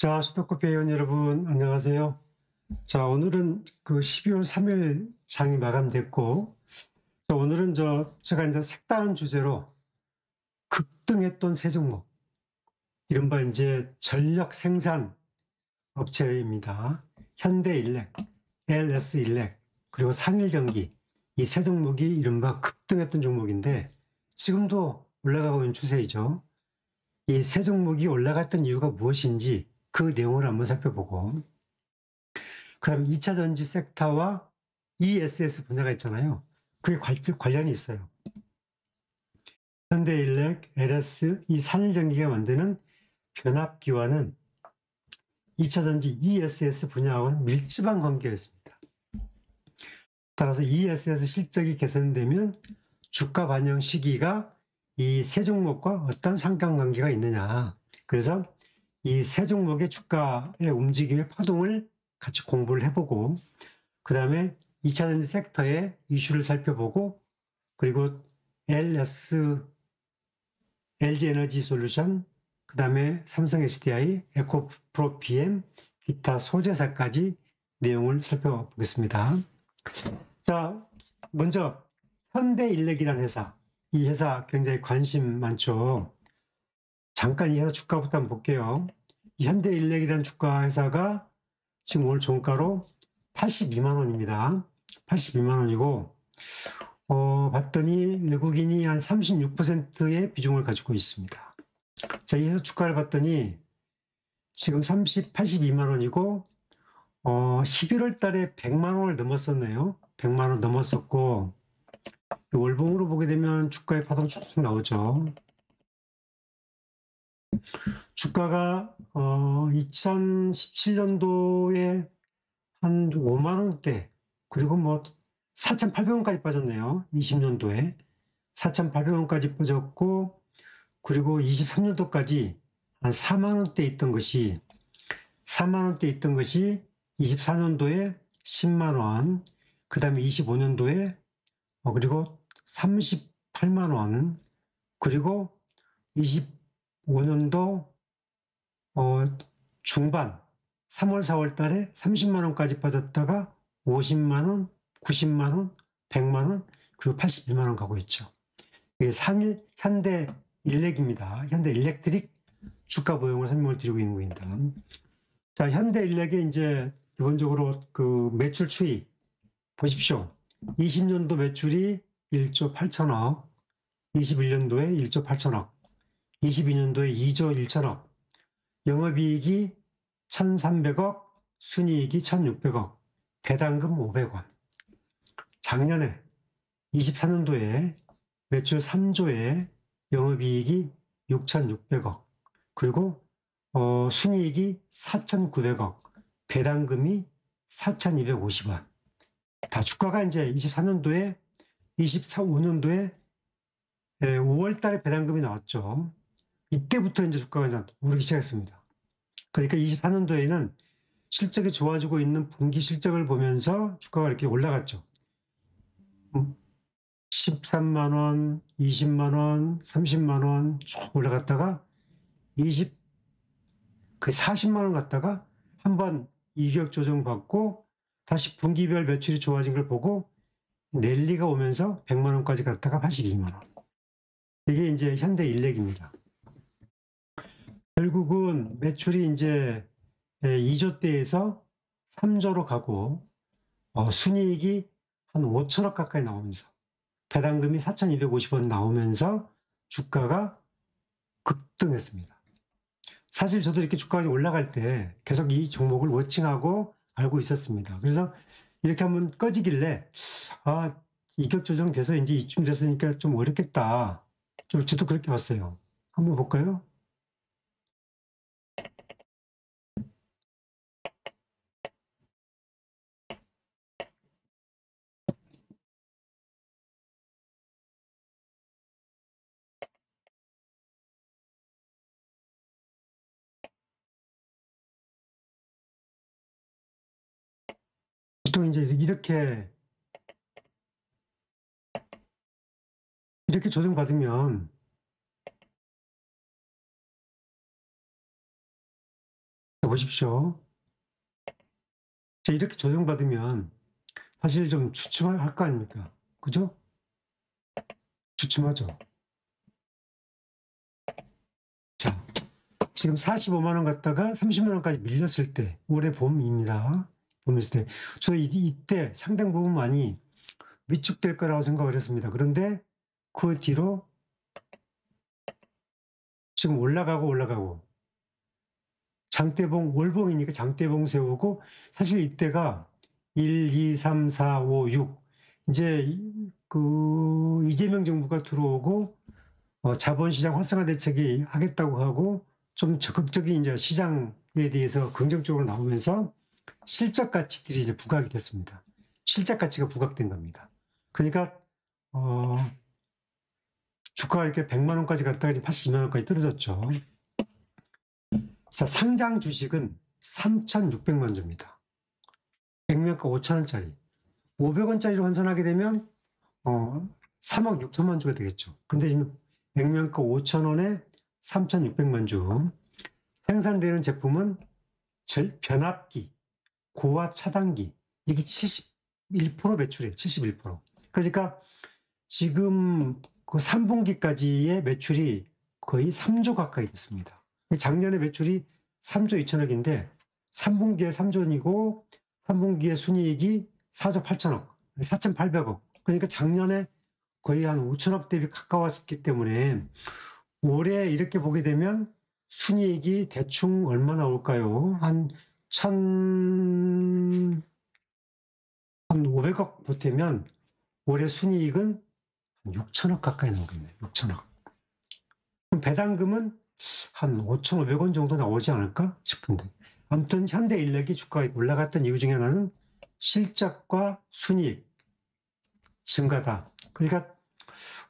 자, 수도커피 회원 여러분, 안녕하세요. 자, 오늘은 그 12월 3일 장이 마감됐고, 오늘은 제가 이제 색다른 주제로 급등했던 세 종목, 이른바 이제 전력 생산 업체입니다. 현대일렉, LS일렉, 그리고 산일전기, 이 세 종목이 이른바 급등했던 종목인데, 지금도 올라가고 있는 추세이죠. 이 세 종목이 올라갔던 이유가 무엇인지 그 내용을 한번 살펴보고, 그다음 2차 전지 섹터와 ESS 분야가 있잖아요. 그게 관련이 있어요. 현대일렉, LS, 이 산일전기가 만드는 변압기와는 2차 전지 ESS 분야와는 밀접한 관계가 있습니다. 따라서 ESS 실적이 개선되면 주가 반영 시기가 이 세 종목과 어떤 상관관계가 있느냐. 그래서 이 세 종목의 주가의 움직임의 파동을 같이 공부를 해보고, 그 다음에 2차 전지 섹터의 이슈를 살펴보고, 그리고 LG 에너지 솔루션, 그 다음에 삼성 SDI, 에코프로 PM, 기타 소재사까지 내용을 살펴보겠습니다. 자, 먼저 현대일렉이라는 회사, 이 회사 굉장히 관심 많죠. 잠깐 이 회사 주가부터 한번 볼게요. 이 현대일렉이라는 주가 회사가 지금 오늘 종가로 82만 원입니다. 82만 원이고, 봤더니 외국인이 한 36%의 비중을 가지고 있습니다. 자, 이 회사 주가를 봤더니 지금 82만 원이고, 11월 달에 100만 원을 넘었었네요. 100만 원 넘었었고, 월봉으로 보게 되면 주가의 파동 쭉 나오죠. 주가가 2017년도에 한 5만 원대, 그리고 뭐 4,800원까지 빠졌네요. 20년도에 4,800원까지 빠졌고, 그리고 23년도까지 한 4만 원대 있던 것이 24년도에 10만 원, 그 다음에 25년도에 그리고 38만 원, 그리고 25년도 중반 3월 4월 달에 30만 원까지 빠졌다가 50만 원, 90만 원, 100만 원, 그리고 82만 원 가고 있죠. 이게 현대일렉입니다. 현대일렉트릭 주가 보형을 설명을 드리고 있는 겁니다. 자, 현대일렉의 이제 기본적으로 그 매출 추이 보십시오. 20년도 매출이 1조 8천억, 21년도에 1조 8천억, 22년도에 2조 1천억, 영업이익이 1,300억, 순이익이 1,600억, 배당금 500원. 작년에 24년도에 매출 3조에 영업이익이 6,600억, 그리고 순이익이 4,900억, 배당금이 4,250원. 다 주가가 이제 24년도에 25년도에 5월 달에 배당금이 나왔죠. 이때부터 이제 주가가 오르기 시작했습니다. 그러니까 24년도에는 실적이 좋아지고 있는 분기 실적을 보면서 주가가 이렇게 올라갔죠. 13만 원, 20만 원, 30만 원 쭉 올라갔다가 40만 원 갔다가 한번 이격 조정 받고 다시 분기별 매출이 좋아진 걸 보고 랠리가 오면서 100만 원까지 갔다가 82만 원. 이게 이제 현대일렉입니다. 결국은 매출이 이제 2조대에서 3조로 가고, 순이익이 한 5천억 가까이 나오면서, 배당금이 4,250원 나오면서 주가가 급등했습니다. 사실 저도 이렇게 주가가 올라갈 때 계속 이 종목을 워칭하고 알고 있었습니다. 그래서 이렇게 한번 꺼지길래, 이격 조정돼서 이제 이쯤 됐으니까 좀 어렵겠다. 저도 그렇게 봤어요. 한번 볼까요? 보통 이제 이렇게 조정받으면 보십시오. 자, 이렇게 조정받으면 사실 좀 주춤할 거 아닙니까? 그죠? 주춤하죠. 자, 지금 45만 원 갔다가 30만 원까지 밀렸을 때, 올해 봄입니다. 봄이었을 때, 저 이때 상당 부분 많이 위축될 거라고 생각을 했습니다. 그런데 그 뒤로 지금 올라가고 장대봉, 월봉이니까 장대봉 세우고, 사실 이때가 1, 2, 3, 4, 5, 6 이제 그 이재명 정부가 들어오고 자본시장 활성화 대책이 하겠다고 하고 좀 적극적인 이제 시장에 대해서 긍정적으로 나오면서 실적 가치들이 이제 부각이 됐습니다. 실적 가치가 부각된 겁니다. 그러니까 주가가 이렇게 100만 원까지 갔다가 지금 82만 원까지 떨어졌죠. 자, 상장 주식은 3,600만 주입니다. 액면가 5,000원짜리. 500원짜리로 환산하게 되면 3억 6천만 주가 되겠죠. 근데 지금 액면가 5,000원에 3,600만 주. 생산되는 제품은 변압기, 고압 차단기. 이게 71% 매출이에요. 71%. 그러니까 지금 그 3분기까지의 매출이 거의 3조 가까이 됐습니다. 작년에 매출이 3조 2천억인데 3분기에 3조이고 3분기에 순이익이 4조 8천억, 4,800억. 그러니까 작년에 거의 한 5천억 대비 가까웠기 때문에 올해 이렇게 보게 되면 순이익이 대충 얼마 나올까요? 한 500억 보태면 올해 순이익은 6천억 가까이 나오겠네요. 6천억. 그럼 배당금은 한 5,500원 정도 나오지 않을까 싶은데. 아무튼 현대인력이 주가가 올라갔던 이유 중에 하나는 실적과 순이익 증가다. 그러니까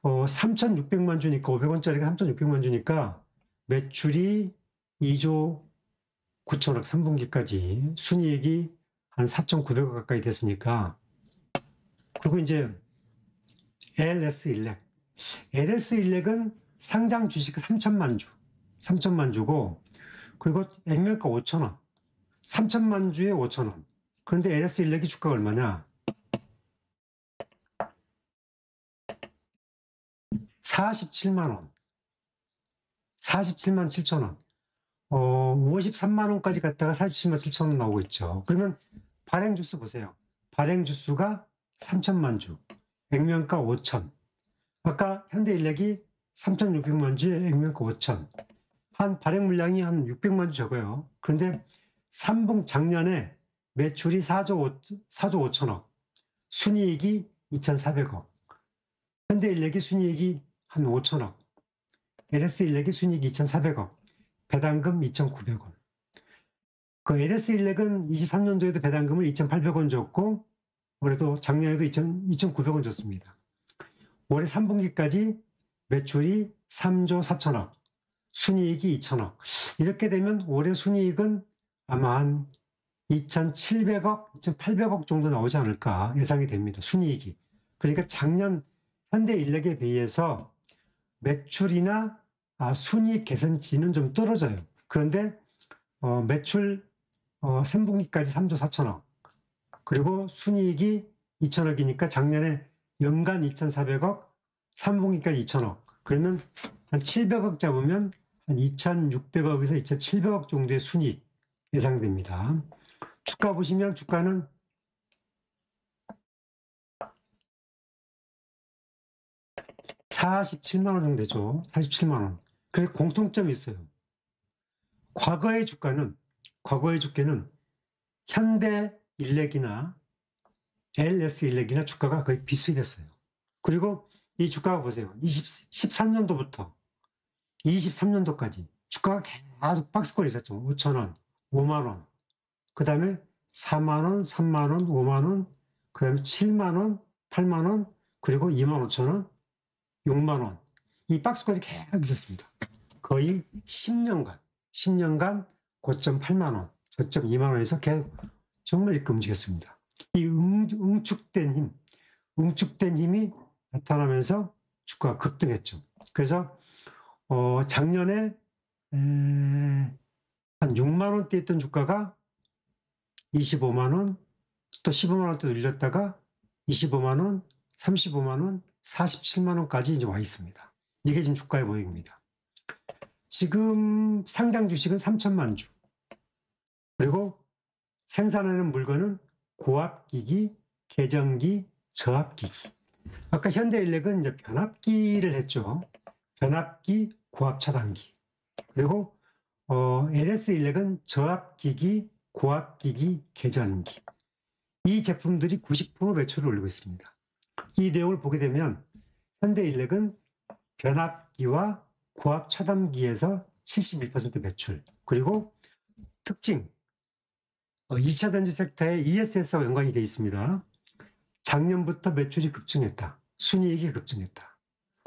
3,600만 주니까 500원짜리가 3,600만 주니까 매출이 2조 9천억 3분기까지 순이익이 한 4,900억 가까이 됐으니까. 그리고 이제 LS 일렉은 상장 주식 3천만 주, 3천만 주고, 그리고 액면가 5천원, 3천만 주에 5천원. 그런데 LS일렉이 주가가 얼마냐? 47만원, 47만 7천원. 53만 원까지 갔다가 47만 7천 원 나오고 있죠. 그러면 발행 주수 보세요. 발행 주수가 3천만 주, 액면가 5천. 아까 현대인력이 3,600만 주에 액면가 5천. 한 발행 물량이 한 600만 주 적어요. 그런데 작년에 매출이 4조 5천억, 순이익이 2,400억. 현대인력이 순이익이 한 5천억, LS인력이 순이익이 2,400억. 배당금 2,900원. 그 LS인력은 23년도에도 배당금을 2,800원 줬고 올해도 작년에도 2,900원 줬습니다. 올해 3분기까지 매출이 3조 4천억, 순이익이 2천억. 이렇게 되면 올해 순이익은 아마 한 2,700억, 2,800억 정도 나오지 않을까 예상이 됩니다. 순이익이. 그러니까 작년 현대인력에 비해서 매출이나 순이익 개선치는 좀 떨어져요. 그런데 매출 3분기까지 3조 4천억, 그리고 순이익이 2천억이니까 작년에 연간 2,400억, 3분기까지 2천억. 그러면 한 700억 잡으면 한 2,600억에서 2,700억 정도의 순이익 예상됩니다. 주가 보시면 주가는 $47만 원 정도 되죠. 47만 원. 그래서 공통점이 있어요. 과거의 주가는 현대인력이나 LS인력이나 주가가 거의 비슷했어요. 그리고 이 주가가 보세요. 13년도부터 23년도까지 주가가 계속 박스권에 있었죠. 5천원, 5만원, 그 다음에 4만원, 3만원, 5만원, 그 다음에 7만원, 8만원, 그리고 2만 5천원, 6만원. 이 박스권이 계속 있었습니다. 거의 10년간 고점 8만원, 저점 2만원에서 계속 정말 이렇게 움직였습니다. 이 응축된 힘이 나타나면서 주가가 급등했죠. 그래서 작년에 한 한 6만 원대 있던 주가가 25만 원, 또 15만 원대 올렸다가 25만 원, 35만 원, 47만 원까지 이제 와 있습니다. 이게 지금 주가의 모형입니다. 지금 상장 주식은 3천만 주. 그리고 생산하는 물건은 고압기기, 계정기, 저압기기. 아까 현대인력은 이제 변압기를 했죠. 변압기, 고압 차단기. 그리고 LS인력은 저압기기, 고압기기, 계전기. 이 제품들이 90% 매출을 올리고 있습니다. 이 내용을 보게 되면 현대인력은 변압기와 고압 차단기에서 71% 매출. 그리고 특징, 2차 전지 섹터에 ESS와 연관이 되어 있습니다. 작년부터 매출이 급증했다. 순이익이 급증했다.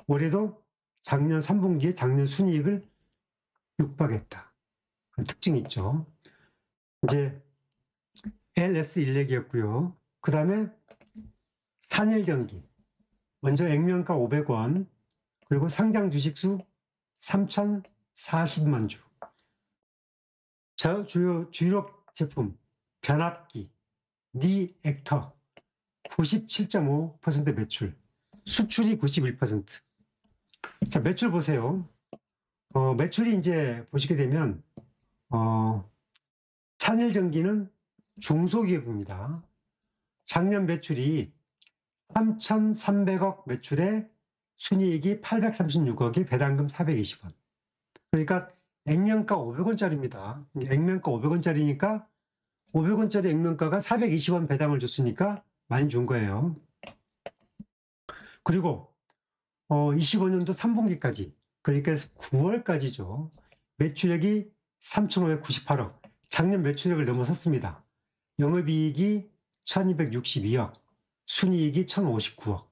올해도 작년 3분기에 작년 순이익을 육박했다. 특징이 있죠. 이제 LS인력이었고요. 그 다음에 산일전기. 먼저 액면가 500원. 그리고 상장 주식수 3,040만 주. 주요 제품 변압기, 니액터 97.5% 매출, 수출이 91%. 자, 매출 보세요. 매출이 이제 보시게 되면 산일전기는 중소기업입니다. 작년 매출이 3,300억 매출에 순이익이 836억에 배당금 420원. 그러니까 액면가 500원짜리입니다. 액면가 500원짜리니까 500원짜리 액면가가 420원 배당을 줬으니까 많이 준 거예요. 그리고 25년도 3분기까지, 그러니까 9월까지죠. 매출액이 3,598억. 작년 매출액을 넘어섰습니다. 영업이익이 1,262억, 순이익이 1,059억.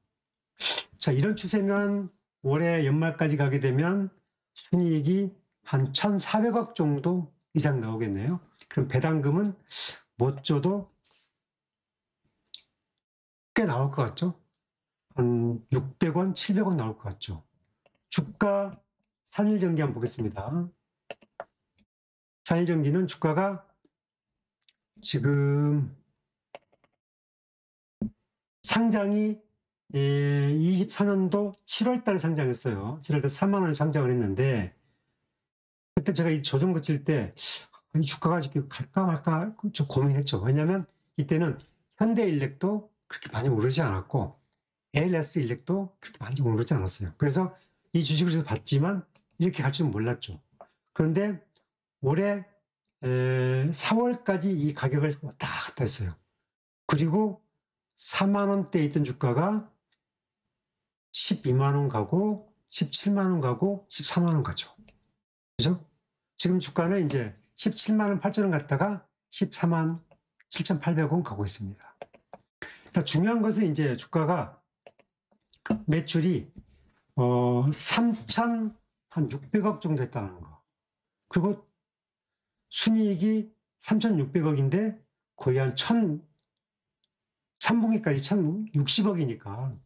자, 이런 추세면 올해 연말까지 가게 되면 순이익이 한 1,400억 정도 이상 나오겠네요. 그럼 배당금은 못 줘도 꽤 나올 것 같죠? 한 600원, 700원 나올 것 같죠? 주가 산일전기 한번 보겠습니다. 산일전기는 주가가 지금 상장이 24년도 7월 달에 상장했어요. 7월 달 3만 원에 상장을 했는데, 그때 제가 이 조정 거칠 때 이 주가가 이렇게 갈까 말까 좀 고민했죠. 왜냐하면 이때는 현대인력도 그렇게 많이 오르지 않았고 LS인력도 그렇게 많이 오르지 않았어요. 그래서 이 주식을 봤지만 이렇게 갈 줄은 몰랐죠. 그런데 올해 4월까지 이 가격을 왔다 갔다 했어요. 그리고 4만 원대에 있던 주가가 12만 원 가고 17만 원 가고 14만 원 가죠. 그죠? 지금 주가는 이제 17만 원 8천 원 갔다가 14만 7,800원 가고 있습니다. 자, 중요한 것은 이제 주가가 매출이 3,600억 정도 했다는 거. 그리고 순이익이 3,600억인데 거의 한 3분기까지 1,060억이니까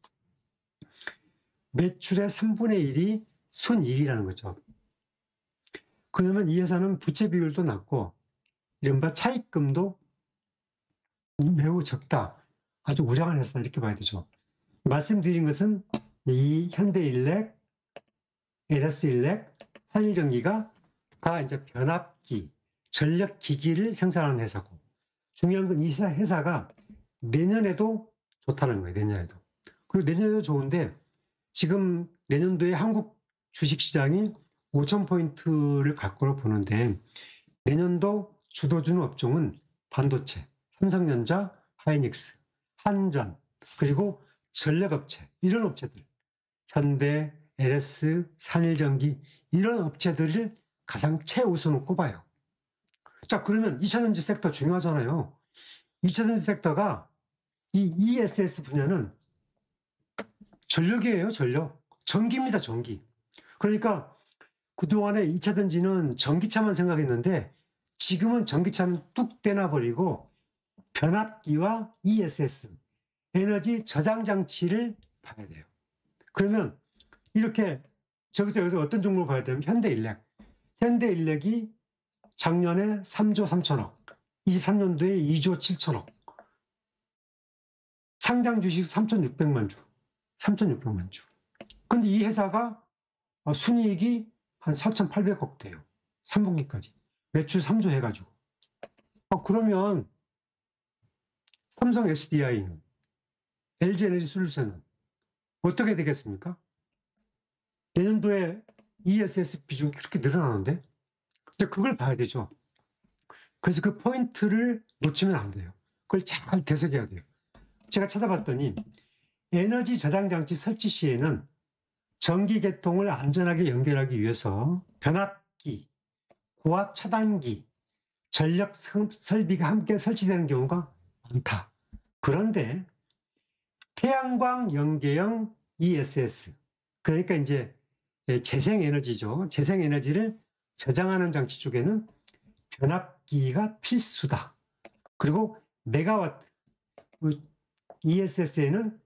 매출의 3분의 1이 순이익이라는 거죠. 그러면 이 회사는 부채 비율도 낮고 이른바 차입금도 매우 적다. 아주 우량한 회사다 이렇게 봐야 되죠. 말씀드린 것은 이 현대인력, LS인력, 산일전기가 다 이제 변압기, 전력기기를 생산하는 회사고, 중요한 건 이 회사가 내년에도 좋다는 거예요. 내년에도. 그리고 내년에도 좋은데 지금 내년도에 한국 주식시장이 5,000포인트를 갈 거로 보는데 내년도 주도주는 업종은 반도체, 삼성전자, 하이닉스, 한전, 그리고 전력업체, 이런 업체들, 현대, LS, 산일전기, 이런 업체들을 가장 최우선으로 꼽아요. 자, 그러면 2차전지 섹터 중요하잖아요. 2차전지 섹터가 이 ESS 분야는 전력이에요, 전력. 전기입니다, 전기. 그러니까 그동안에 2차전지는 전기차만 생각했는데 지금은 전기차는 뚝 떼놔버리고 변압기와 ESS, 에너지 저장 장치를 봐야 돼요. 그러면 이렇게 여기서 어떤 종목을 봐야 되면 현대인력. 현대인력이 작년에 3조 3천억, 23년도에 2조 7천억, 상장 주식 3,600만 주, 3,600만 주. 근데 이 회사가 순이익이 한 4,800억 돼요. 3분기까지. 매출 3조 해가지고. 그러면 삼성 SDI는, LG에너지솔루션은 어떻게 되겠습니까? 내년도에 ESS 비중이 그렇게 늘어나는데 그걸 봐야 되죠. 그래서 그 포인트를 놓치면 안 돼요. 그걸 잘 대석해야 돼요. 제가 찾아봤더니 에너지 저장 장치 설치 시에는 전기 계통을 안전하게 연결하기 위해서 변압기, 고압 차단기, 전력 설비가 함께 설치되는 경우가 많다. 그런데 태양광 연계형 ESS, 그러니까 이제 재생에너지죠. 재생에너지를 저장하는 장치 쪽에는 변압기가 필수다. 그리고 메가와트, ESS에는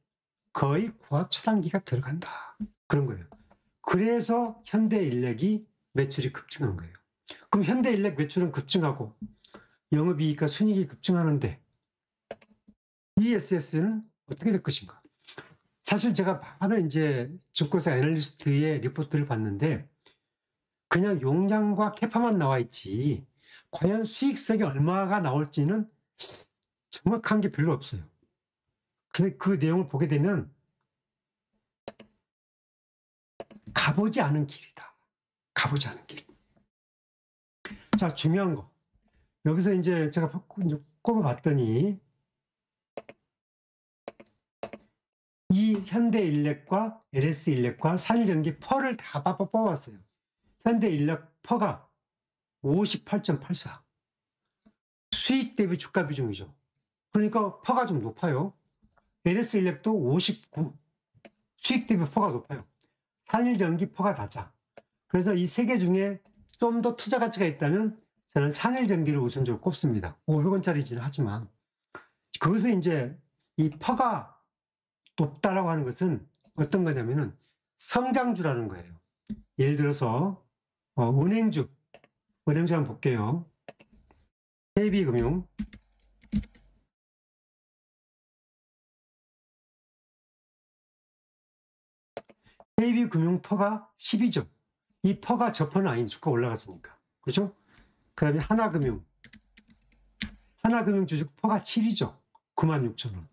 거의 고압 차단기가 들어간다. 그런 거예요. 그래서 현대인력이 매출이 급증한 거예요. 그럼 현대인력 매출은 급증하고 영업이익과 순이익이 급증하는데 ESS는 어떻게 될 것인가? 사실 제가 많은 이제 증권사 애널리스트의 리포트를 봤는데 그냥 용량과 캐파만 나와 있지 과연 수익성이 얼마가 나올지는 정확한 게 별로 없어요. 근데 그 내용을 보게 되면 가보지 않은 길이다. 가보지 않은 길. 자, 중요한 거. 여기서 이제 제가 꼽아봤더니 이 현대인력과 LS인력과 산일전기 퍼를 다 뽑아봤어요. 현대인력 퍼가 58.84. 수익 대비 주가 비중이죠. 그러니까 퍼가 좀 높아요. LS인력도 59. 수익 대비 퍼가 높아요. 산일전기 퍼가 낮아. 그래서 이 세 개 중에 좀 더 투자 가치가 있다면 저는 산일전기를 우선적으로 꼽습니다. 500원짜리지는 하지만. 거기서 이제 이 퍼가 높다라고 하는 것은 어떤 거냐면은 성장주라는 거예요. 예를 들어서 은행주 한번 볼게요. KB금융, KB금융 퍼가 10이죠. 이 퍼가 저 퍼는 아닌 주가 올라갔으니까. 그렇죠? 그 다음에 하나금융 주식 퍼가 7이죠. 96,000원.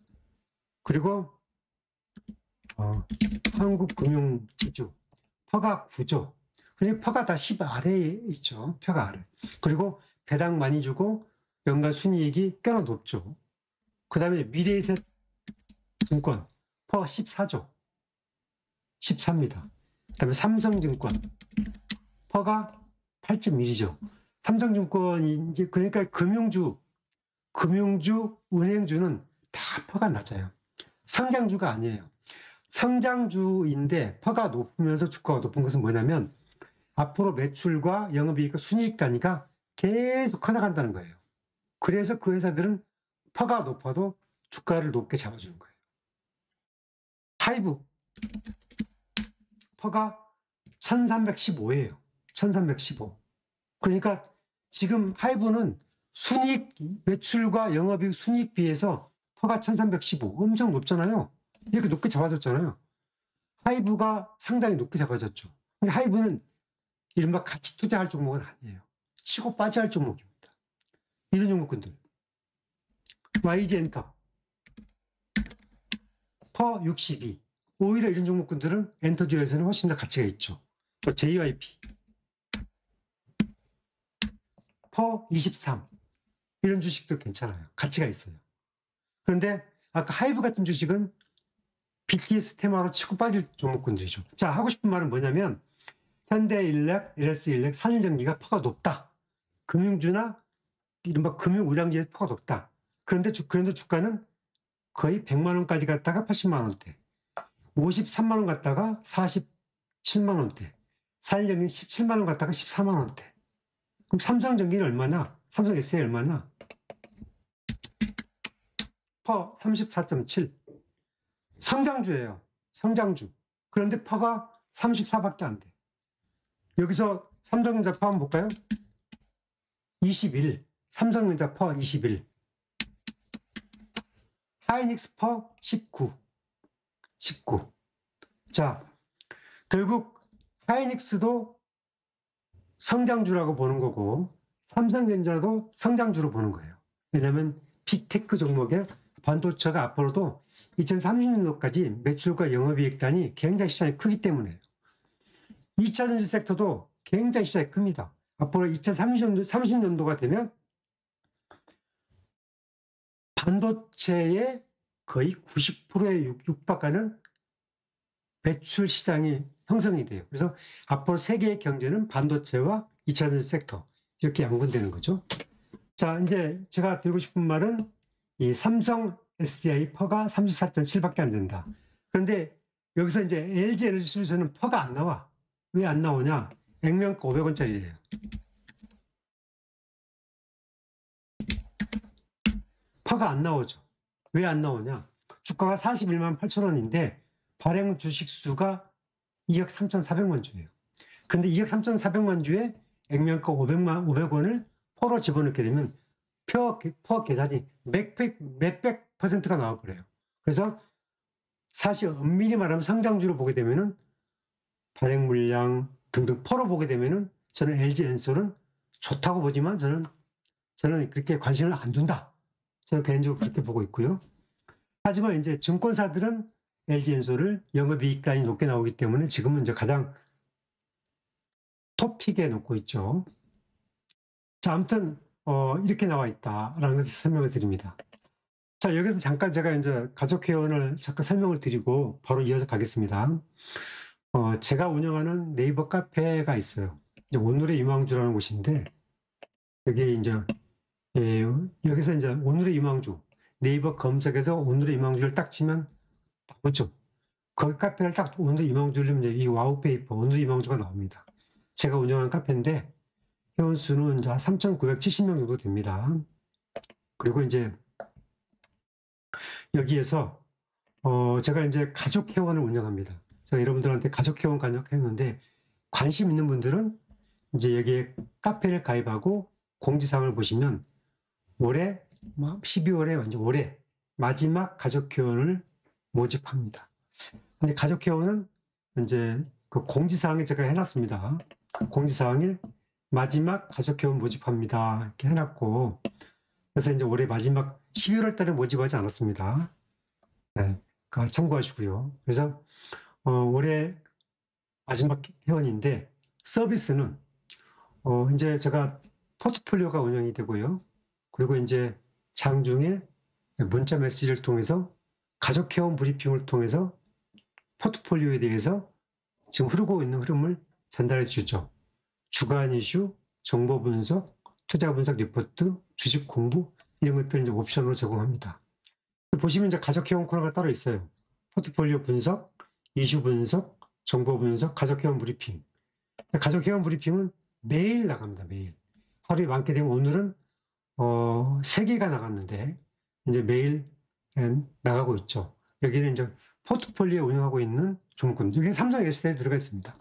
그리고 한국금융지주 퍼가 9죠. 그러니까 퍼가 다 10 아래에 있죠. 표가 아래. 그리고 배당 많이 주고 연간 순이익이 꽤나 높죠. 그 다음에 미래에셋 증권 퍼 14죠. 14입니다. 그 다음에 삼성증권 퍼가 8.1이죠. 삼성증권이 이제 그러니까 금융주, 은행주는 다 퍼가 낮아요. 성장주가 아니에요. 성장주인데 퍼가 높으면서 주가가 높은 것은 뭐냐면 앞으로 매출과 영업이익과 순이익 단위가 계속 커나간다는 거예요. 그래서 그 회사들은 퍼가 높아도 주가를 높게 잡아주는 거예요. 하이브 퍼가 1315예요. 1315. 그러니까 지금 하이브는 순이익, 매출과 영업이익 순이익 비해서 퍼가 1315. 엄청 높잖아요. 이렇게 높게 잡아줬잖아요. 하이브가 상당히 높게 잡아줬죠. 근데 하이브는 이른바 가치 투자할 종목은 아니에요. 치고 빠져야 할 종목입니다. 이런 종목군들. YG엔터 퍼 62. 오히려 이런 종목군들은 엔터주에서는 훨씬 더 가치가 있죠. 또 JYP 퍼 23. 이런 주식도 괜찮아요. 가치가 있어요. 그런데 아까 하이브 같은 주식은 BTS 테마로 치고 빠질 종목군들이죠. 자, 하고 싶은 말은 뭐냐면 현대인력, LS인력, 산일전기가 퍼가 높다. 금융주나 이른바 금융우량지의 퍼가 높다. 그런데 주가는 거의 100만 원까지 갔다가 80만 원대, 53만 원 갔다가 47만 원대, 산일전기는 17만 원 갔다가 14만 원대. 그럼 삼성전기는 얼마나? 삼성 SDI 얼마나? 퍼 34.7. 성장주예요. 성장주. 그런데 퍼가 34밖에 안 돼. 여기서 삼성전자 퍼 한번 볼까요? 21, 삼성전자 퍼 21, 하이닉스 퍼 19. 자, 결국 하이닉스도 성장주라고 보는 거고 삼성전자도 성장주로 보는 거예요. 왜냐하면 빅테크 종목의 반도체가 앞으로도 2030년도까지 매출과 영업이익단이 굉장히 시장이 크기 때문에요. 2차전지 섹터도 굉장히 시장이 큽니다. 앞으로 2030년도가 되면 반도체의 거의 90%에 육박하는 매출 시장이 형성이 돼요. 그래서 앞으로 세계의 경제는 반도체와 2차전지 섹터 이렇게 양분되는 거죠. 자, 이제 제가 드리고 싶은 말은 이 삼성 SDI 퍼가 34.7밖에 안 된다. 그런데 여기서 이제 LG 에너지 솔루션은 퍼가 안 나와. 왜 안 나오냐? 액면가 500원짜리예요. 퍼가 안 나오죠. 왜 안 나오냐? 주가가 41만 8천 원인데 발행 주식 수가 2억 3,400만 주예요. 그런데 2억 3,400만 주에 액면가 500원을 퍼로 집어넣게 되면 퍼 계산이 몇백 퍼센트가 나와버려요. 그래서 사실 엄밀히 말하면 성장주로 보게 되면은 발행 물량 등등 퍼로 보게 되면은 저는 LG 엔솔은 좋다고 보지만 저는 그렇게 관심을 안 둔다. 저는 개인적으로 그렇게 보고 있고요. 하지만 이제 증권사들은 LG 엔솔을 영업이익단이 높게 나오기 때문에 지금은 이제 가장 톱픽에 놓고 있죠. 자, 아무튼 이렇게 나와 있다라는 것을 설명을 드립니다. 자, 여기서 잠깐 제가 이제 가족회원을 잠깐 설명을 드리고 바로 이어서 가겠습니다. 제가 운영하는 네이버 카페가 있어요. 이제 오늘의 유망주라는 곳인데 여기 이제 여기서 이제 오늘의 유망주 네이버 검색에서 오늘의 유망주를 딱 치면 나오죠. 거기 카페를 딱 오늘의 유망주를 이제 이 와우페이퍼 오늘의 유망주가 나옵니다. 제가 운영하는 카페인데 회원 수는 이제 3,970명 정도 됩니다. 그리고 이제 여기에서 제가 이제 가족 회원을 운영합니다. 제가 여러분들한테 가족 회원 간역했는데 관심 있는 분들은 이제 여기에 카페를 가입하고 공지사항을 보시면 올해 12월에 완전 올해 마지막 가족 회원을 모집합니다. 근데 가족 회원은 이제 그 공지사항에 제가 해놨습니다. 공지사항에 마지막 가족 회원 모집합니다. 이렇게 해놨고 그래서 이제 올해 마지막 12월 달에 모집하지 않았습니다. 네, 참고하시고요. 그래서 올해 마지막 회원인데 서비스는 이제 제가 포트폴리오가 운영이 되고요. 그리고 이제 장중에 문자 메시지를 통해서 가족 회원 브리핑을 통해서 포트폴리오에 대해서 지금 흐르고 있는 흐름을 전달해 주죠. 주간 이슈, 정보 분석, 투자 분석 리포트, 주식 공부 이런 것들을 이제 옵션으로 제공합니다. 보시면 이제 가족 회원 코너가 따로 있어요. 포트폴리오 분석, 이슈 분석, 정보 분석, 가족 회원 브리핑. 가족 회원 브리핑은 매일 나갑니다. 매일. 하루에 많게 되면 오늘은 3개가 나갔는데 이제 매일 나가고 있죠. 여기는 이제 포트폴리오 운영하고 있는 종목군. 여기 삼성 SDI 들어가 있습니다.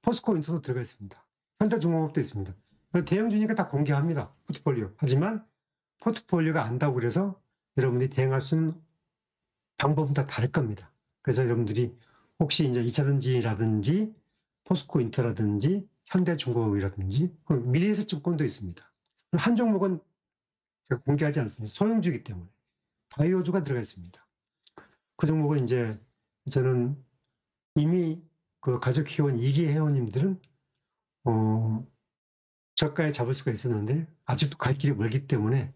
포스코 인터도 들어가 있습니다. 현대중공업도 있습니다. 대형주니까 다 공개합니다. 포트폴리오. 하지만 포트폴리오가 안다고 그래서 여러분들이 대응할 수 있는 방법은 다 다를 겁니다. 그래서 여러분들이 혹시 이제 2차전지라든지 포스코 인터라든지 현대중공업이라든지 미래에셋증권도 있습니다. 한 종목은 제가 공개하지 않습니다. 소형주이기 때문에. 바이오주가 들어가 있습니다. 그 종목은 이제 저는 이미 그 가족 회원 2기 회원님들은 저가에 잡을 수가 있었는데 아직도 갈 길이 멀기 때문에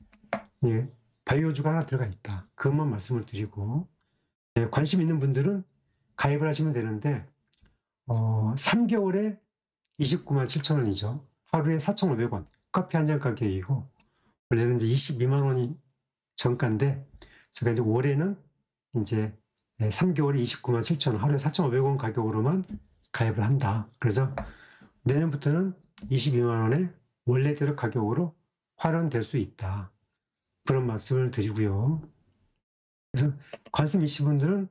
예, 바이오주가 하나 들어가 있다. 그것만 말씀을 드리고 예, 관심 있는 분들은 가입을 하시면 되는데 3개월에 29만 7천 원이죠. 하루에 4,500원. 커피 한 잔 가격이고 원래는 이제 22만 원이 정가인데 제가 이제 올해는 이제 3개월에 29만 7천 원, 하루에 4,500원 가격으로만 가입을 한다. 그래서 내년부터는 22만 원에 원래대로 가격으로 환원될 수 있다. 그런 말씀을 드리고요. 그래서 관심 있으신 분들은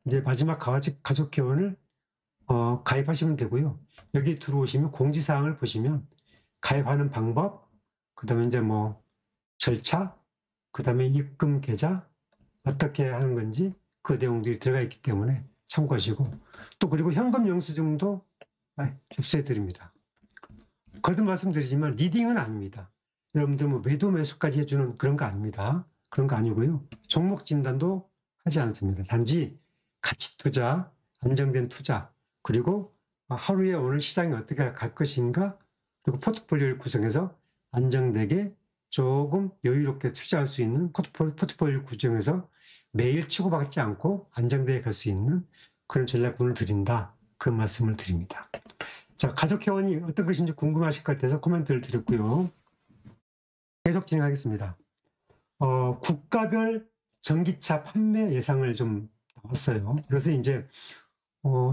이제 마지막 가족 회원을 가입하시면 되고요. 여기 들어오시면 공지사항을 보시면 가입하는 방법, 그 다음에 이제 뭐 절차, 그 다음에 입금 계좌, 어떻게 하는 건지 그 내용들이 들어가 있기 때문에 참고하시고, 또 그리고 현금 영수증도 접수해 드립니다. 거듭 말씀드리지만 리딩은 아닙니다. 여러분들 뭐 매도 매수까지 해주는 그런 거 아닙니다. 그런 거 아니고요. 종목 진단도 하지 않습니다. 단지 가치 투자, 안정된 투자, 그리고 하루에 오늘 시장이 어떻게 갈 것인가, 그리고 포트폴리오를 구성해서 안정되게 조금 여유롭게 투자할 수 있는 포트폴리오 구성해서 매일 치고받지 않고 안정되게 갈 수 있는 그런 전략군을 드린다. 그런 말씀을 드립니다. 자, 가족회원이 어떤 것인지 궁금하실 것 같아서 코멘트를 드렸고요. 계속 진행하겠습니다. 국가별 전기차 판매 예상을 좀 나왔어요. 그래서 이제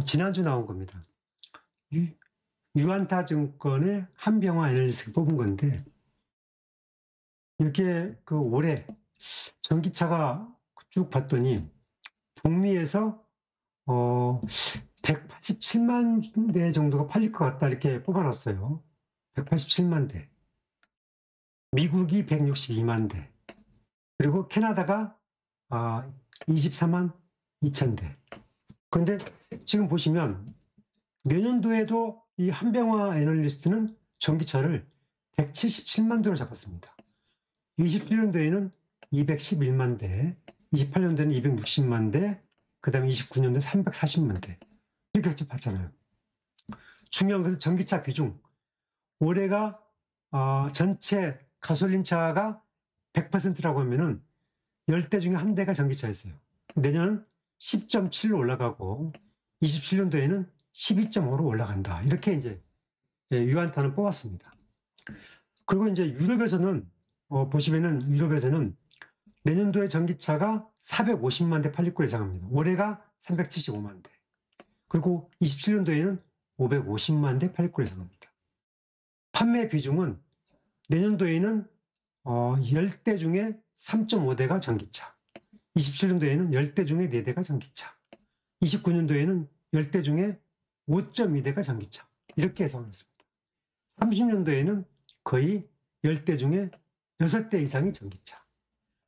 지난주 나온 겁니다. 유안타증권의 한병화 애널리스트가 뽑은 건데, 이게 그 올해 전기차가 쭉 봤더니 북미에서 187만 대 정도가 팔릴 것 같다 이렇게 뽑아놨어요. 187만 대. 미국이 162만 대. 그리고 캐나다가 24만 2천 대. 그런데 지금 보시면 내년도에도 이 한병화 애널리스트는 전기차를 177만 대로 잡았습니다. 27년도에는 211만 대, 28년도에는 260만 대, 그 다음에 29년도에 340만 대. 이렇게 봤잖아요. 중요한 것은 전기차 비중. 올해가 전체 가솔린차가 100%라고 하면은 10대 중에 한 대가 전기차였어요. 내년은 10.7로 올라가고 27년도에는 12.5로 올라간다. 이렇게 이제 유안타는 뽑았습니다. 그리고 이제 유럽에서는 보시면은 유럽에서는 내년도에 전기차가 450만 대 팔릴 걸 예상합니다. 올해가 375만 대. 그리고 27년도에는 550만 대 팔릴 걸 예상합니다. 판매 비중은 내년도에는 10대 중에 3.5대가 전기차, 27년도에는 10대 중에 4대가 전기차, 29년도에는 10대 중에 5.2대가 전기차, 이렇게 예상을 했습니다. 30년도에는 거의 10대 중에 6대 이상이 전기차.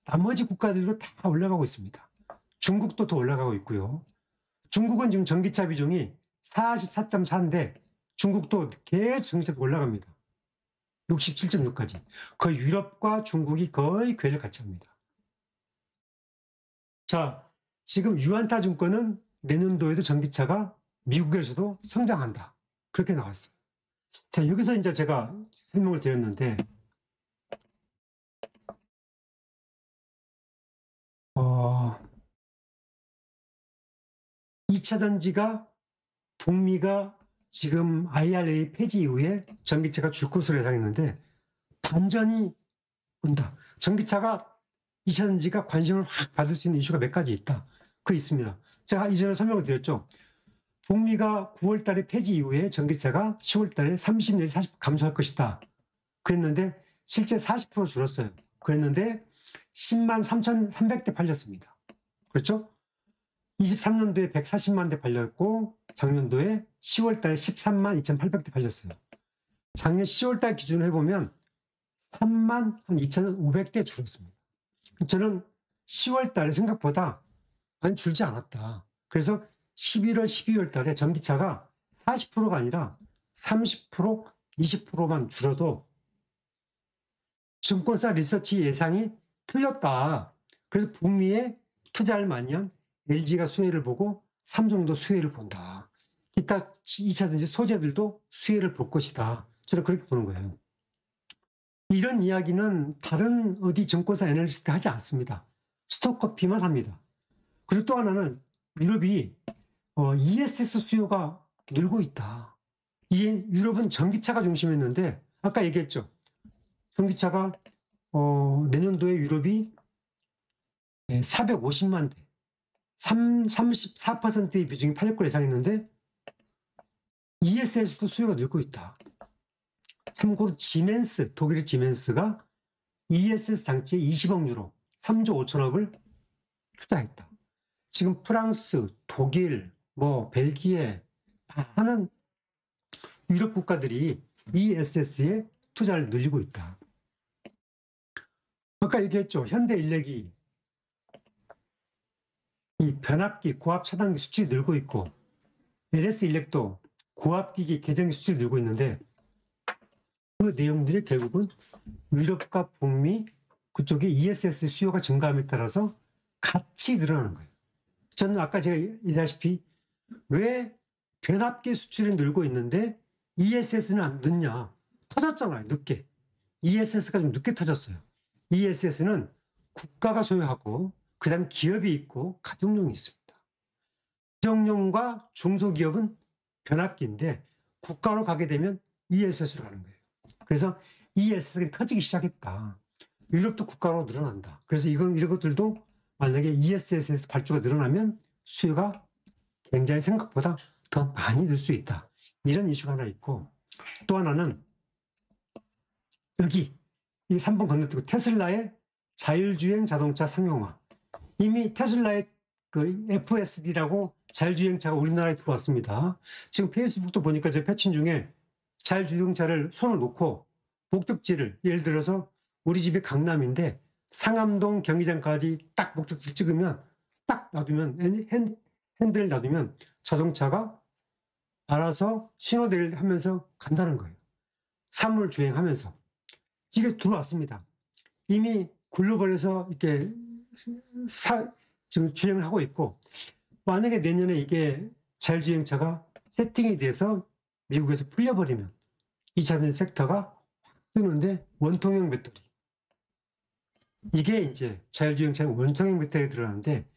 나머지 국가들도 다 올라가고 있습니다. 중국도 더 올라가고 있고요. 중국은 지금 전기차 비중이 44.4인데 중국도 계속 전기차 올라갑니다. 67.6까지. 거의 유럽과 중국이 거의 궤를 같이 합니다. 자, 지금 유안타 증권은 내년도에도 전기차가 미국에서도 성장한다. 그렇게 나왔어요. 자, 여기서 이제 제가 설명을 드렸는데, 2차 전지가 북미가 지금 IRA 폐지 이후에 전기차가 줄 것으로 예상했는데 반전이 온다. 전기차가 2차 전지가 관심을 확 받을 수 있는 이슈가 몇 가지 있다. 그게 있습니다. 제가 이전에 설명을 드렸죠. 북미가 9월 달에 폐지 이후에 전기차가 10월 달에 30 내지 40 감소할 것이다. 그랬는데 실제 40% 줄었어요. 그랬는데 10만 3,300대 팔렸습니다. 그렇죠? 23년도에 140만 대 팔렸고 작년도에 10월 달에 13만 2,800대 팔렸어요. 작년 10월 달 기준으로 해보면 3만 한 2,500대 줄었습니다. 저는 10월 달에 생각보다 많이 줄지 않았다. 그래서 11월, 12월 달에 전기차가 40%가 아니라 30%, 20%만 줄어도 증권사 리서치 예상이 틀렸다. 그래서 북미에 투자할 만한 LG가 수혜를 보고 삼성도 수혜를 본다. 기타 2차전지 소재들도 수혜를 볼 것이다. 저는 그렇게 보는 거예요. 이런 이야기는 다른 어디 증권사 애널리스트 하지 않습니다. 스톡커피만 합니다. 그리고 또 하나는 유럽이 ESS 수요가 늘고 있다. 유럽은 전기차가 중심이었는데 아까 얘기했죠. 전기차가 내년도에 유럽이 450만 대, 34%의 비중이 팔릴 걸 예상했는데 ESS도 수요가 늘고 있다. 참고로 지멘스, 독일의 지멘스가 ESS 장치에 20억 유로, 3조 5천억을 투자했다. 지금 프랑스, 독일, 벨기에 하는 유럽 국가들이 ESS에 투자를 늘리고 있다. 아까 얘기했죠. 현대인력이 이 변압기, 고압 차단기 수출이 늘고 있고 LS 인력도 고압기기 개정기 수출이 늘고 있는데 그 내용들이 결국은 유럽과 북미 그쪽에 ESS 수요가 증가함에 따라서 같이 늘어나는 거예요. 저는 아까 제가 얘기했다시피 왜 변압기 수출이 늘고 있는데 ESS는 안 늦냐? 터졌잖아요, 늦게. ESS가 좀 늦게 터졌어요. ESS는 국가가 소유하고 그다음 기업이 있고 가정용이 있습니다. 가정용과 중소기업은 변압기인데 국가로 가게 되면 ESS로 가는 거예요. 그래서 ESS가 터지기 시작했다. 유럽도 국가로 늘어난다. 그래서 이런 것들도 만약에 ESS에서 발주가 늘어나면 수요가 굉장히 생각보다 더 많이 늘 수 있다. 이런 이슈가 하나 있고 또 하나는 여기 이 3번 건너뛰고 테슬라의 자율주행 자동차 상용화. 이미 테슬라의 그 FSD라고 자율주행차가 우리나라에 들어왔습니다. 지금 페이스북도 보니까 제 패친 중에 자율주행차를 손을 놓고 목적지를 예를 들어서 우리 집이 강남인데 상암동 경기장까지 딱 목적지 찍으면 딱 놔두면 핸들을 놔두면 자동차가 알아서 신호대를 하면서 간다는 거예요. 사물 주행하면서. 이게 들어왔습니다. 이미 글로벌에서 이렇게 지금 주행을 하고 있고 만약에 내년에 이게 자율주행차가 세팅이 돼서 미국에서 풀려버리면 2차전 섹터가 확 뜨는데 원통형 배터리. 이게 이제 자율주행차는 원통형 배터리에 들어가는데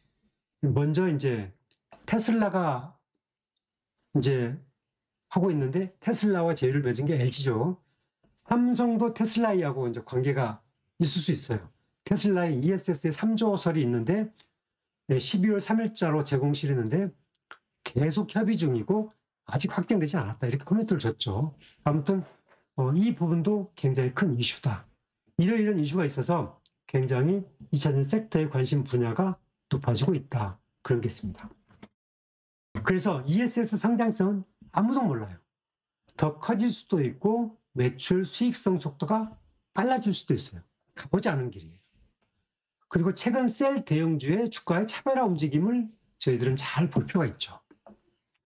먼저 이제 테슬라가 이제 하고 있는데 테슬라와 제휴를 맺은 게 LG죠. 삼성도 테슬라하고 이제 관계가 있을 수 있어요. 테슬라의 ESS에 3조설이 있는데 12월 3일자로 제공실했는데 계속 협의 중이고 아직 확정되지 않았다. 이렇게 코멘트를 줬죠. 아무튼 이 부분도 굉장히 큰 이슈다. 이런 이슈가 있어서 굉장히 2차전 섹터의 관심 분야가 높아지고 있다. 그런 게 있습니다. 그래서 ESS 성장성은 아무도 몰라요. 더 커질 수도 있고 매출 수익성 속도가 빨라질 수도 있어요. 가보지 않은 길이에요. 그리고 최근 셀 대형주의 주가의 차별화 움직임을 저희들은 잘 볼 필요가 있죠.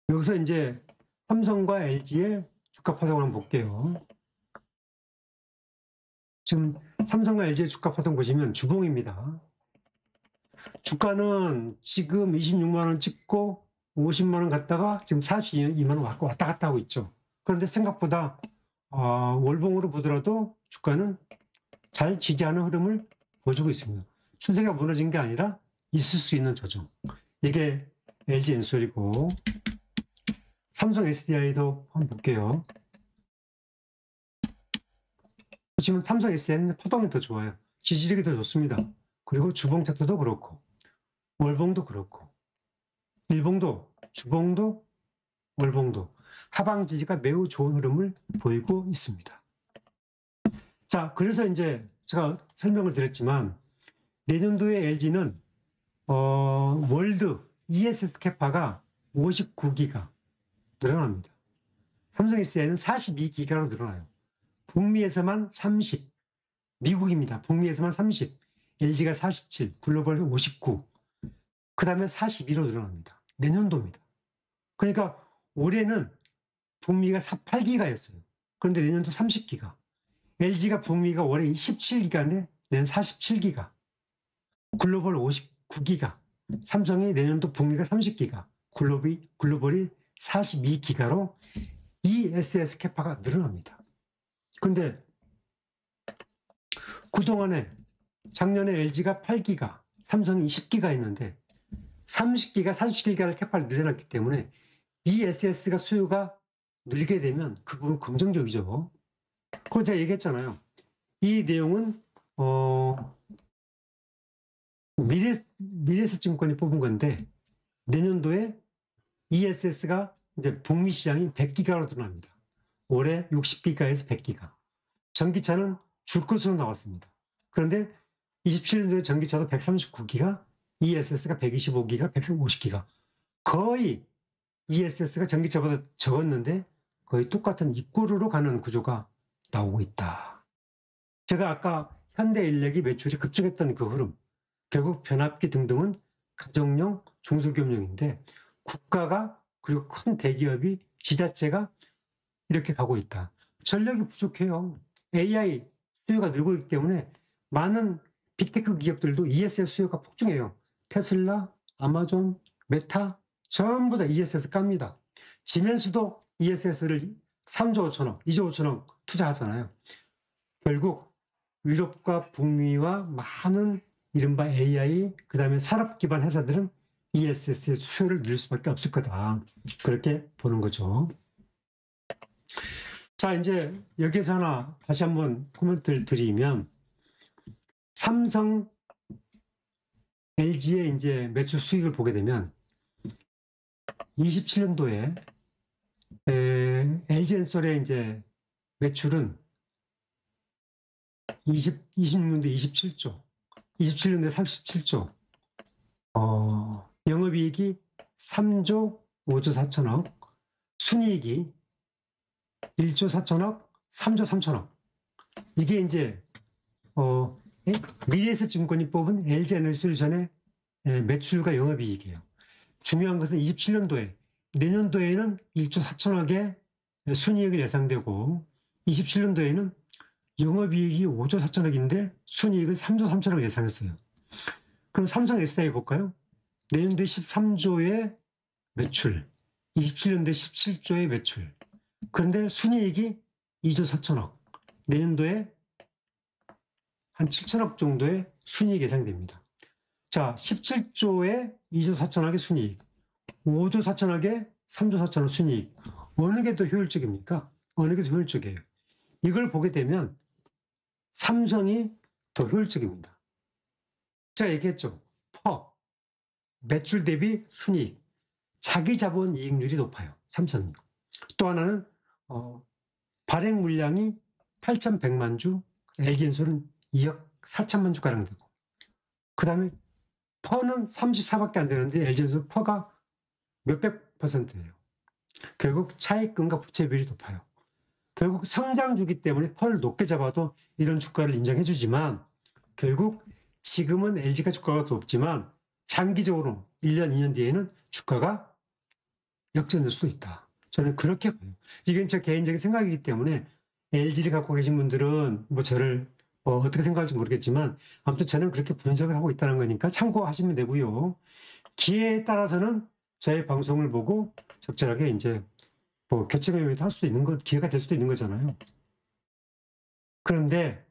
여기서 이제 삼성과 LG의 주가 파동을 한번 볼게요. 지금 삼성과 LG의 주가 파동 보시면 주봉입니다. 주가는 지금 26만 원 찍고 50만 원 갔다가 지금 42만 원 왔다 갔다 하고 있죠. 그런데 생각보다 월봉으로 보더라도 주가는 잘 지지하는 흐름을 보여주고 있습니다. 추세가 무너진 게 아니라 있을 수 있는 조정. 이게 LG 엔솔이고 삼성 SDI도 한번 볼게요. 보시면 삼성 SDI는 파동이 더 좋아요. 지지력이 더 좋습니다. 그리고 주봉 차트도 그렇고 월봉도 그렇고 일봉도 주봉도 월봉도 하방 지지가 매우 좋은 흐름을 보이고 있습니다. 자, 그래서 이제 제가 설명을 드렸지만 내년도에 LG는 월드 ESS 캐파가 59기가 늘어납니다. 삼성 SDI는 42기가로 늘어나요. 북미에서만 30, 미국입니다. 북미에서만 30, LG가 47, 글로벌 59, 그 다음에 42로 늘어납니다. 내년도입니다. 그러니까 올해는 북미가 8기가였어요. 그런데 내년도 30기가. LG가 북미가 올해 17기가인데 내년 47기가. 글로벌 59기가. 삼성이 내년도 북미가 30기가. 글로벌이 42기가로 ESS 캐파가 늘어납니다. 그런데 그동안에 작년에 LG가 8기가, 삼성이 10기가 있는데 30기가, 47기가를 캐파를 늘려놨기 때문에 ESS가 수요가 늘게 되면 그 부분 긍정적이죠. 그거 제가 얘기했잖아요. 이 내용은 미래에셋 증권이 뽑은 건데 내년도에 ESS가 이제 북미 시장이 100기가로 늘어납니다. 올해 60기가에서 100기가. 전기차는 줄 것으로 나왔습니다. 그런데 27년도에 전기차도 139기가, ESS가 125기가, 150기가. 거의 ESS가 전기차보다 적었는데 거의 똑같은 입고르로 가는 구조가 나오고 있다. 제가 아까 현대인력이 매출이 급증했던 그 흐름, 결국 변압기 등등은 가정용, 중소기업용인데 국가가 그리고 큰 대기업이 지자체가 이렇게 가고 있다. 전력이 부족해요. AI 수요가 늘고 있기 때문에 많은 빅테크 기업들도 ESS 수요가 폭증해요. 테슬라, 아마존, 메타 전부 다 ESS 깝니다. 지멘스도 ESS를 3조 5천억, 2조 5천억 투자하잖아요. 결국 유럽과 북미와 많은 이른바 AI, 그 다음에 산업 기반 회사들은 ESS의 수요를 늘릴 수밖에 없을 거다. 그렇게 보는 거죠. 자, 이제 여기서 하나 다시 한번 코멘트를 드리면, 삼성, LG의 이제 매출 수익을 보게 되면 27년도에 LG엔솔의 이제 매출은 26년도에 27조, 27년도에 37조, 영업이익이 3조 5조 4천억, 순이익이 1조 4천억, 3조 3천억. 이게 이제 미래에셋증권이 뽑은 LG에너지솔루션의 매출과 영업이익이에요. 중요한 것은 27년도에, 내년도에는 1조 4천억의 순이익을 예상되고 27년도에는 영업이익이 5조 4천억인데 순이익은 3조 3천억 예상했어요. 그럼 삼성 SDI 볼까요? 내년도에 13조의 매출, 27년도에 17조의 매출. 그런데 순이익이 2조 4천억, 내년도에 한 7천억 정도의 순이익 예상됩니다. 자, 17조에 2조 4천억의 순이익, 5조 4천억에 3조 4천억 순이익. 어느 게 더 효율적입니까? 어느 게 더 효율적이에요? 이걸 보게 되면 삼성이 더 효율적입니다. 제가 얘기했죠. 매출 대비 순이익, 자기 자본 이익률이 높아요. 삼성이. 또 하나는 발행 물량이 8,100만 주, LG엔솔은 2억 4천만 주가량 되고, 그 다음에 퍼는 34밖에 안 되는데 LG엔솔 퍼가 몇백 %예요. 결국 차익금과 부채 비율이 높아요. 결국 성장 주기 때문에 퍼를 높게 잡아도 이런 주가를 인정해 주지만, 결국 지금은 LG가 주가가 높지만 장기적으로 1년, 2년 뒤에는 주가가 역전될 수도 있다. 저는 그렇게 봐요. 이건 제 개인적인 생각이기 때문에 LG를 갖고 계신 분들은 뭐 저를 어떻게 생각할지 모르겠지만, 아무튼 저는 그렇게 분석을 하고 있다는 거니까 참고하시면 되고요. 기회에 따라서는 저의 방송을 보고 적절하게 이제 교체 매매도 할 수도 있는 거, 기회가 될 수도 있는 거잖아요. 그런데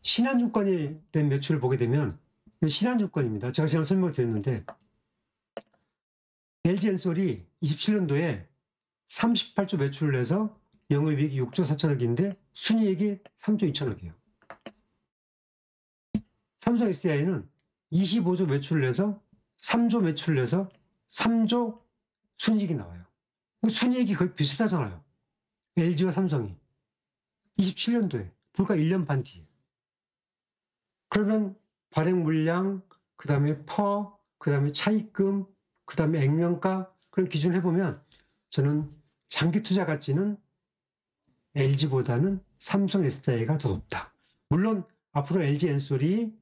신한증권이 된 매출을 보게 되면, 신한증권입니다. 제가 지금 설명을 드렸는데, LG엔솔이 27년도에 38조 매출을 내서 영업이익이 6조 4천억인데 순이익이 3조 2천억이에요. 삼성 SDI는 25조 매출을 내서 3조 매출을 내서 3조 순이익이 나와요. 순이익이 거의 비슷하잖아요. LG와 삼성이. 27년도에, 불과 1년 반 뒤에. 그러면 발행 물량, 그 다음에 그 다음에 차입금, 그 다음에 액면가, 그런 기준을 해보면 저는 장기 투자 가치는 LG보다는 삼성 SDI가 더 높다. 물론 앞으로 LG엔솔이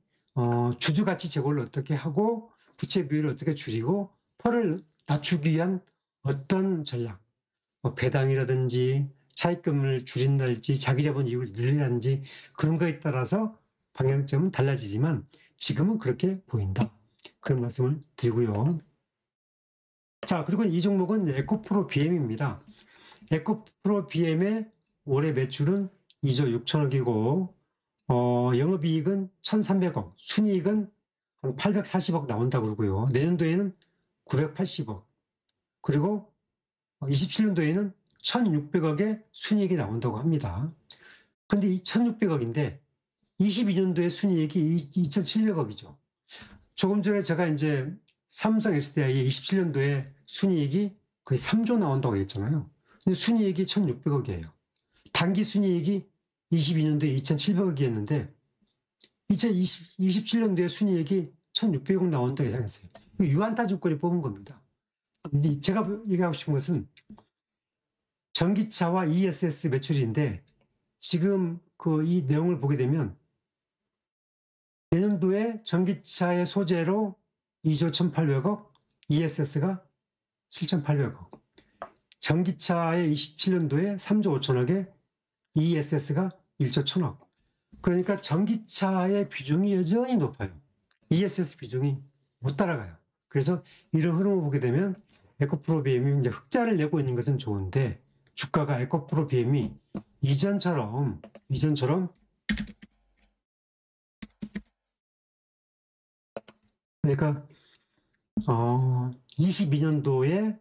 주주 가치 제고를 어떻게 하고 부채 비율을 어떻게 줄이고 퍼를 낮추기 위한 어떤 전략, 배당이라든지 차입금을 줄인다든지 자기 자본 이익을 늘리는지 그런 거에 따라서 방향점은 달라지지만 지금은 그렇게 보인다. 그런 말씀을 드리고요. 자, 그리고 이 종목은 에코프로 BM입니다. 에코프로 BM의 올해 매출은 2조 6천억이고 영업이익은 1,300억, 순이익은 한 840억 나온다고 그러고요. 내년도에는 980억, 그리고 27년도에는 1,600억의 순이익이 나온다고 합니다. 근데 이 1,600억인데 22년도에 순이익이 2,700억이죠. 조금 전에 제가 이제 삼성 SDI의 27년도에 순이익이 거의 3조 나온다고 했잖아요. 근데 순이익이 1,600억이에요. 단기 순이익이 22년도에 2,700억이었는데 27년도에 순이익이 1,600억 나온다고 예상했어요. 유한타증권이 뽑은 겁니다. 근데 제가 얘기하고 싶은 것은 전기차와 ESS 매출인데 지금 이 내용을 보게 되면 내년도에 전기차의 소재로 2조 1,800억, ESS가 7,800억. 전기차의 27년도에 3조 5천억에 ESS가 1조 1,000억. 그러니까 전기차의 비중이 여전히 높아요. ESS 비중이 못 따라가요. 그래서 이런 흐름을 보게 되면 에코프로 BM이 이제 흑자를 내고 있는 것은 좋은데 주가가 에코프로 BM이 이전처럼 그러니까 22년도에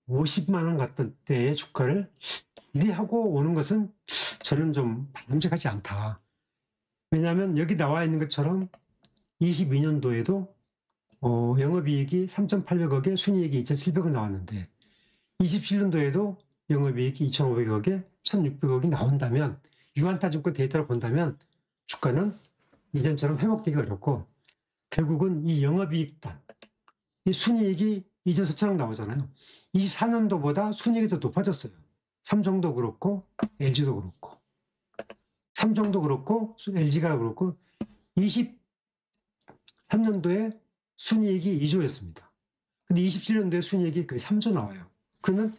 50만 원 갔던 때의 주가를 기대하고 오는 것은 저는 좀 바람직하지 않다. 왜냐하면 여기 나와 있는 것처럼 22년도에도 영업이익이 3,800억에 순이익이 2,700억 나왔는데 27년도에도 영업이익이 2,500억에 1,600억이 나온다면 유한타증권 데이터를 본다면 주가는 이전처럼 회복되기 어렵고 결국은 이 영업이익단, 이 순이익이 2,4천억 나오잖아요. 24년도보다 순이익이 더 높아졌어요. 삼성도 그렇고 LG도 그렇고 삼성도 그렇고 LG가 그렇고 23년도에 순이익이 2조였습니다. 근데 27년도에 순이익이 거의 3조 나와요. 그러면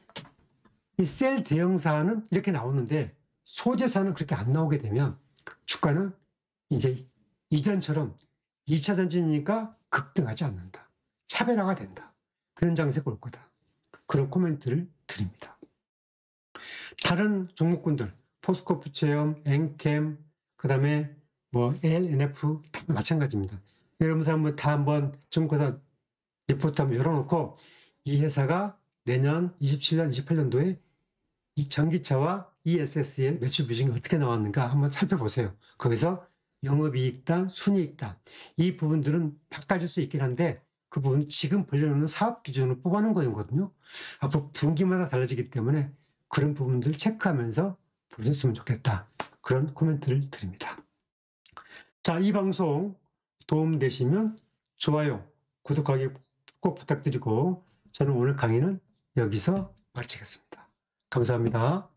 이 셀 대형사는 이렇게 나오는데 소재사는 그렇게 안 나오게 되면 주가는 이제 이전처럼 2차 전지니까 급등하지 않는다. 차별화가 된다. 그런 장세가 올 거다. 그런 코멘트를 드립니다. 다른 종목군들, 포스코 푸체험, 엔캠, 그 다음에 LNF 다 마찬가지입니다. 여러분들 한번 증권사 리포트 한번 열어놓고 이 회사가 내년 27년, 28년도에 이 전기차와 ESS의 매출 비중이 어떻게 나왔는가 한번 살펴보세요. 거기서 영업이익단, 순이익단 이 부분들은 바꿔줄 수 있긴 한데 그 부분 지금 벌려놓는 사업 기준으로 뽑아놓은 거거든요. 앞으로 분기마다 달라지기 때문에 그런 부분들 체크하면서 보셨으면 좋겠다. 그런 코멘트를 드립니다. 자, 이 방송 도움되시면 좋아요, 구독하기 꼭 부탁드리고 저는 오늘 강의는 여기서 마치겠습니다. 감사합니다.